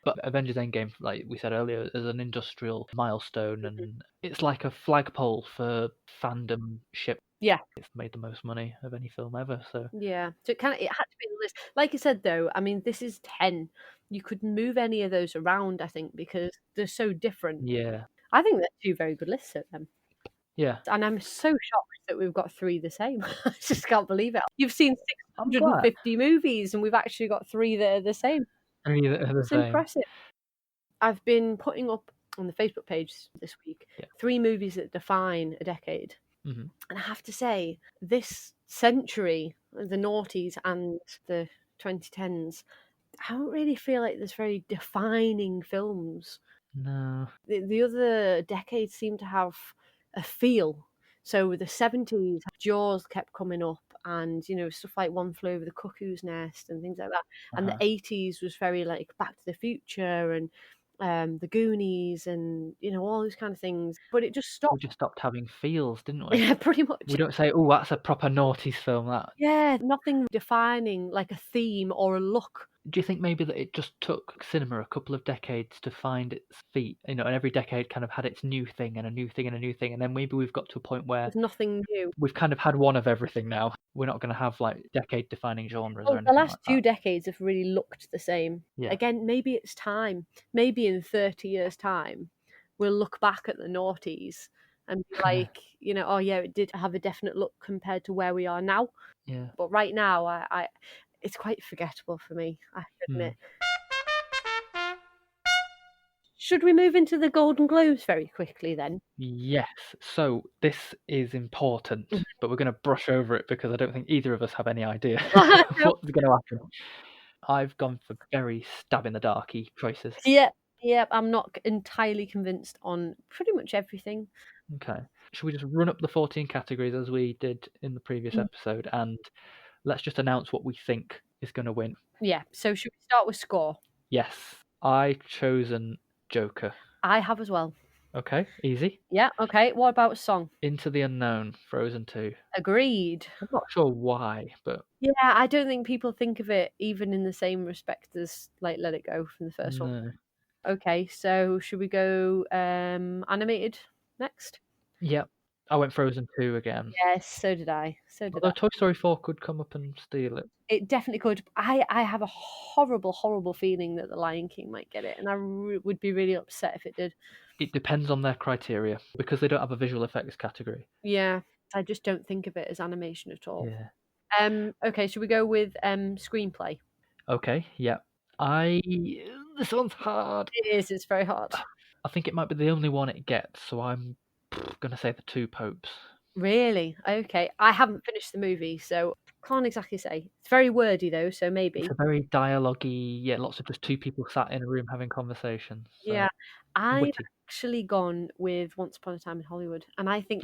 But Avengers Endgame, like we said earlier, is an industrial milestone, and it's like a flagpole for fandom ship. Yeah. It's made the most money of any film ever. So yeah, so it had to be on the list. Like you said, though, I mean, this is 10. You could move any of those around, I think, because they're so different. Yeah. I think they're two very good lists of them. Yeah. And I'm so shocked that we've got 3 the same. I just can't believe it. You've seen 650 movies, and we've actually got 3 that are the same. 3 that are the same. It's impressive. I've been putting up on the Facebook page this week 3 movies that define a decade. And I have to say, this century, the noughties and the 2010s, I don't really feel like there's very defining films. No. The other decades seem to have a feel. So with the 70s, Jaws kept coming up, and stuff like One Flew Over the Cuckoo's Nest and things like that. And the 80s was very like Back to the Future and the Goonies and all those kind of things. But it just stopped. We just stopped having feels, didn't we? Yeah, pretty much. We don't say, "Oh, that's a proper noughties film." That. Yeah, nothing defining like a theme or a look. Do you think maybe that it just took cinema a couple of decades to find its feet? And every decade kind of had its new thing and a new thing and a new thing, and then maybe we've got to a point where there's nothing new. We've kind of had one of everything now. We're not going to have like decade-defining genres or anything. The last like 2 that. decades have really looked the same. Yeah. Again, maybe it's time. Maybe in 30 years' time, we'll look back at the noughties and be like, oh yeah, it did have a definite look compared to where we are now. Yeah. But right now, I it's quite forgettable for me, I have to admit. Should we move into the Golden Globes very quickly then? Yes. So this is important, but we're going to brush over it because I don't think either of us have any idea what's going to happen. I've gone for very stab-in-the-darky choices. Yeah, I'm not entirely convinced on pretty much everything. Okay. Should we just run up the 14 categories as we did in the previous episode, and let's just announce what we think is going to win? Yeah, so should we start with score? Yes. I've chosen Joker. I have as well. Okay, easy. Yeah, okay. What about song? Into the Unknown, Frozen 2. Agreed. I'm not sure why, but... Yeah, I don't think people think of it even in the same respect as like Let It Go from the first one. Okay, so should we go animated next? Yep. I went Frozen 2 again. Yes, so did I. Although Toy Story 4 could come up and steal it. It definitely could. I have a horrible, horrible feeling that The Lion King might get it, and I would be really upset if it did. It depends on their criteria, because they don't have a visual effects category. Yeah, I just don't think of it as animation at all. Yeah. Okay, should we go with screenplay? Okay, yeah. This one's hard. It is, it's very hard. I think it might be the only one it gets, so I'm going to say The Two Popes. Really? Okay. I haven't finished the movie, so can't exactly say. It's very wordy though, so maybe. It's a very dialogue-y, lots of just two people sat in a room having conversations. So yeah. I've witty. actually gone with Once Upon a Time in Hollywood, and I think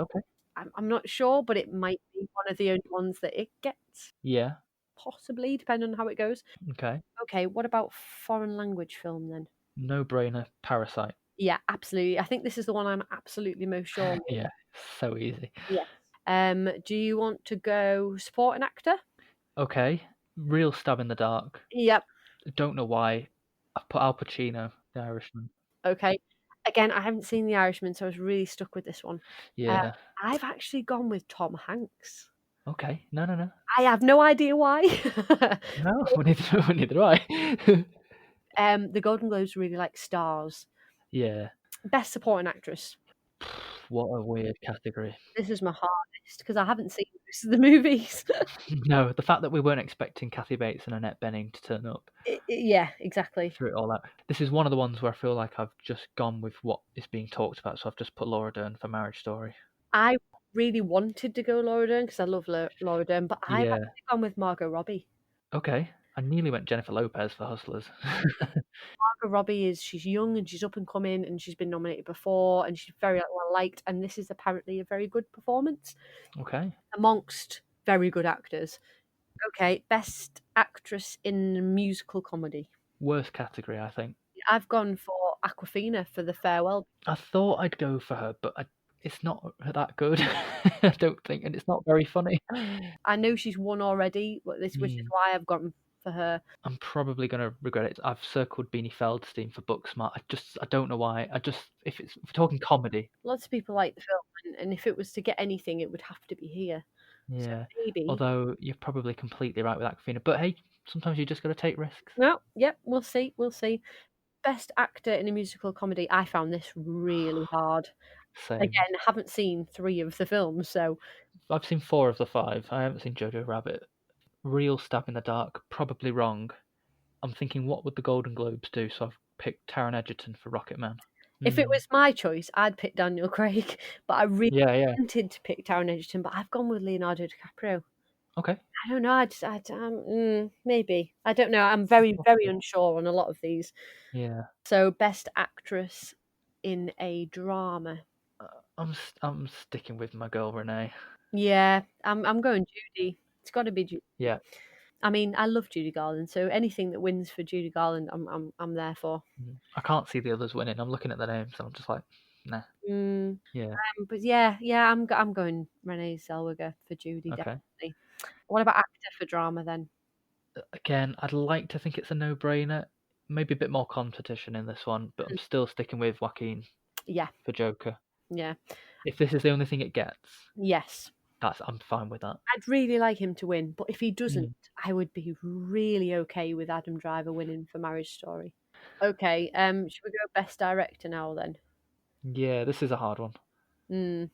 I'm not sure, but it might be one of the only ones that it gets. Yeah. Possibly, depending on how it goes. Okay. Okay, what about foreign language film then? No-brainer, Parasite. Yeah, absolutely. I think this is the one I'm absolutely most sure of. Yeah, so easy. Yeah. Do you want to go supporting actor? Okay. Real stab in the dark. Yep. Don't know why. I've put Al Pacino, The Irishman. Okay. Again, I haven't seen The Irishman, so I was really stuck with this one. Yeah. I've actually gone with Tom Hanks. Okay. No. I have no idea why. No, neither do I. The Golden Globes really like stars. Yeah. Best supporting actress. What a weird category. This is my hardest because I haven't seen most of the movies. No, the fact that we weren't expecting Kathy Bates and Annette Bening to turn up Yeah, exactly. through it all out. This is one of the ones where I feel like I've just gone with what is being talked about, so I've just put Laura Dern for Marriage Story. I really wanted to go Laura Dern because I love Laura Dern, but I've Yeah. actually gone with Margot Robbie. Okay. I nearly went Jennifer Lopez for Hustlers. Margot Robbie she's young and she's up and coming and she's been nominated before and she's very well liked, and this is apparently a very good performance Okay. amongst very good actors. Okay, best actress in a musical comedy. Worst category, I think. I've gone for Awkwafina for The Farewell. I thought I'd go for her, but it's not that good. I don't think, and it's not very funny. I know she's won already, which is why I've gone for her. I'm probably going to regret it. I've circled Beanie Feldstein for Booksmart. I don't know why. If we're talking comedy. Lots of people like the film, and if it was to get anything, it would have to be here. Yeah. So maybe. Although you're probably completely right with Awkwafina. But hey, sometimes you just got to take risks. No, yep, we'll see. Best actor in a musical comedy. I found this really hard. Same. Again, I haven't seen 3 of the films, so I've seen 4 of the 5. I haven't seen Jojo Rabbit. Real Stab in the Dark, probably wrong. I'm thinking, what would the Golden Globes do? So I've picked Taron Egerton for Rocketman. if it was my choice, I'd pick Daniel Craig. But I really Yeah. wanted to pick Taron Egerton, but I've gone with Leonardo DiCaprio. Okay. I don't know. Maybe. I don't know. I'm very, very unsure on a lot of these. Yeah. So, best actress in a drama. I'm sticking with my girl Renee. Yeah, I'm going Judy. It's got to be Judy. Yeah. I mean, I love Judy Garland, so anything that wins for Judy Garland, I'm there for. I can't see the others winning. I'm looking at the names, and I'm just like, nah. Yeah. But yeah, I'm going Renee Zellweger for Judy. Okay. Definitely. What about actor for drama then? Again, I'd like to think it's a no-brainer. Maybe a bit more competition in this one, but I'm still sticking with Joaquin. Yeah. For Joker. Yeah. If this is the only thing it gets. Yes. I'm fine with that. I'd really like him to win, but if he doesn't, I would be really okay with Adam Driver winning for Marriage Story. Okay, should we go best director now then? Yeah, this is a hard one.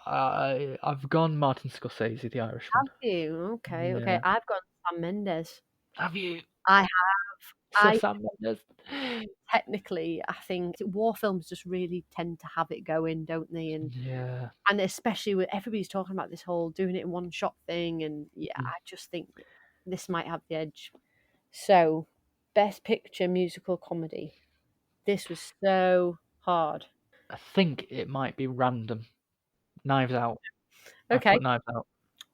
I've gone Martin Scorsese, The Irishman. Have you? Okay, Yeah. okay. I've gone Sam Mendes. Have you? I have. Sam Mendes. Technically, I think war films just really tend to have it going, don't they? And especially with everybody's talking about this whole doing it in one shot thing, and I just think this might have the edge. So, best picture musical comedy. This was so hard. I think it might be random. Knives Out. Okay. Knives Out.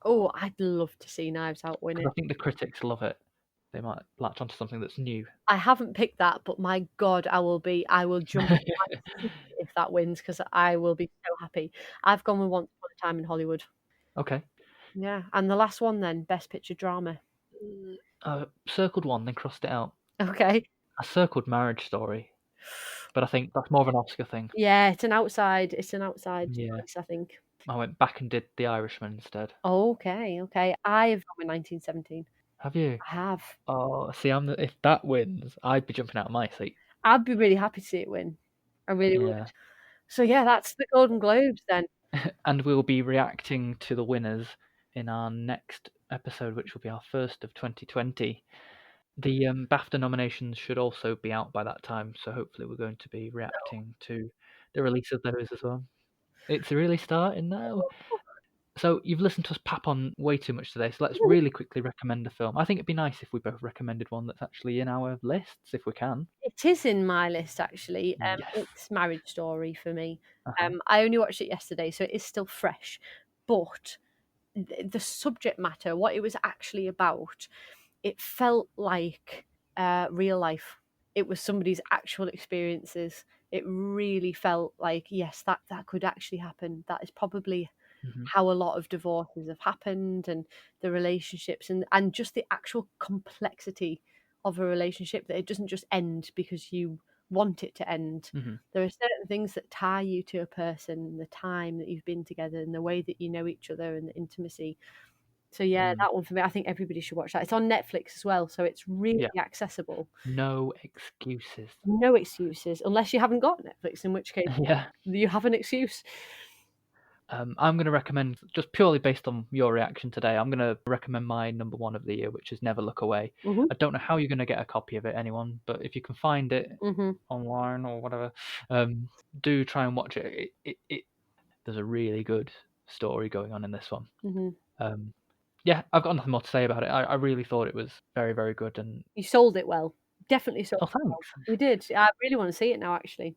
Oh, I'd love to see Knives Out win it. I think the critics love it. They might latch onto something that's new. I haven't picked that, but my God, I will jump if that wins, because I will be so happy. I've gone with Once Upon a Time in Hollywood. Okay. Yeah, and the last one then, best picture drama. Circled one, then crossed it out. Okay. I circled Marriage Story, but I think that's more of an Oscar thing. Yeah, it's an outside choice, I think. I went back and did The Irishman instead. Okay. I have gone with 1917. Have you? I have. Oh, see, if that wins, I'd be jumping out of my seat. I'd be really happy to see it win. I really would. So yeah, that's the Golden Globes then. And we'll be reacting to the winners in our next episode, which will be our first of 2020. The BAFTA nominations should also be out by that time, so hopefully we're going to be reacting to the release of those as well. It's really starting now. So you've listened to us pap on way too much today, so let's really quickly recommend a film. I think it'd be nice if we both recommended one that's actually in our lists, if we can. It is in my list, actually. Yes. It's Marriage Story for me. I only watched it yesterday, so it is still fresh. But the subject matter, what it was actually about, it felt like real life. It was somebody's actual experiences. It really felt like, yes, that could actually happen. That is probably how a lot of divorces have happened, and the relationships and just the actual complexity of a relationship, that it doesn't just end because you want it to end. There are certain things that tie you to a person, the time that you've been together and the way that you know each other and the intimacy. So yeah, that one for me, I think everybody should watch that. It's on Netflix as well, so it's really accessible. No excuses. No excuses, unless you haven't got Netflix, in which case you have an excuse. I'm going to recommend, just purely based on your reaction today, I'm going to recommend my number one of the year, which is Never Look Away. Mm-hmm. I don't know how you're going to get a copy of it, anyone, but if you can find it Mm-hmm. online or whatever, do try and watch it. There's a really good story going on in this one. Mm-hmm. Yeah, I've got nothing more to say about it. I really thought it was very, very good. And You sold it well. Definitely sold oh, it well. thanks. You did. I really want to see it now, actually.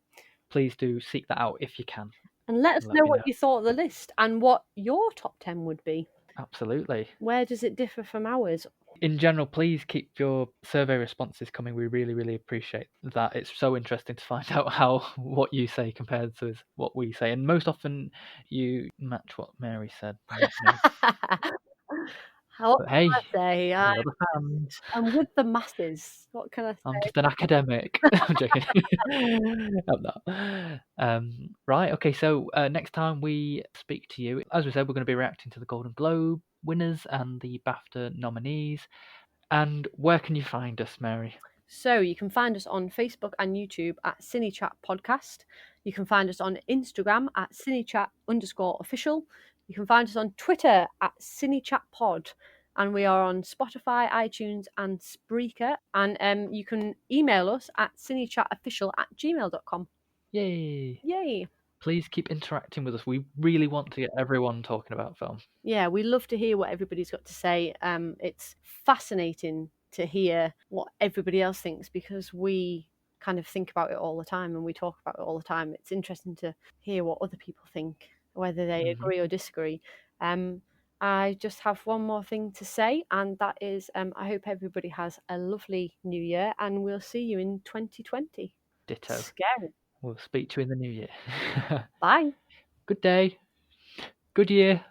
Please do seek that out if you can. And let us Let know me what know. you thought of the list and what your top 10 would be. Absolutely. Where does it differ from ours? In general, please keep your survey responses coming. We really, really appreciate that. It's so interesting to find out what you say compared to what we say. And most often you match what Mary said. What But hey, can I say? you're the fans. I'm with the masses. What can I say? I'm just an academic. I'm joking. I'm not. Right, okay, so next time we speak to you, as we said, we're going to be reacting to the Golden Globe winners and the BAFTA nominees. And where can you find us, Mary? So you can find us on Facebook and YouTube at CineChat Podcast. You can find us on Instagram at CineChat_official. You can find us on Twitter at CineChatPod. And we are on Spotify, iTunes, and Spreaker. And you can email us at cinechatofficial@gmail.com. Yay! Yay! Please keep interacting with us. We really want to get everyone talking about film. Yeah, we love to hear what everybody's got to say. It's fascinating to hear what everybody else thinks because we kind of think about it all the time and we talk about it all the time. It's interesting to hear what other people think, whether they agree or disagree. I just have one more thing to say, and that is I hope everybody has a lovely new year and we'll see you in 2020. Ditto. Scary. We'll speak to you in the new year. Bye. Good day. Good year.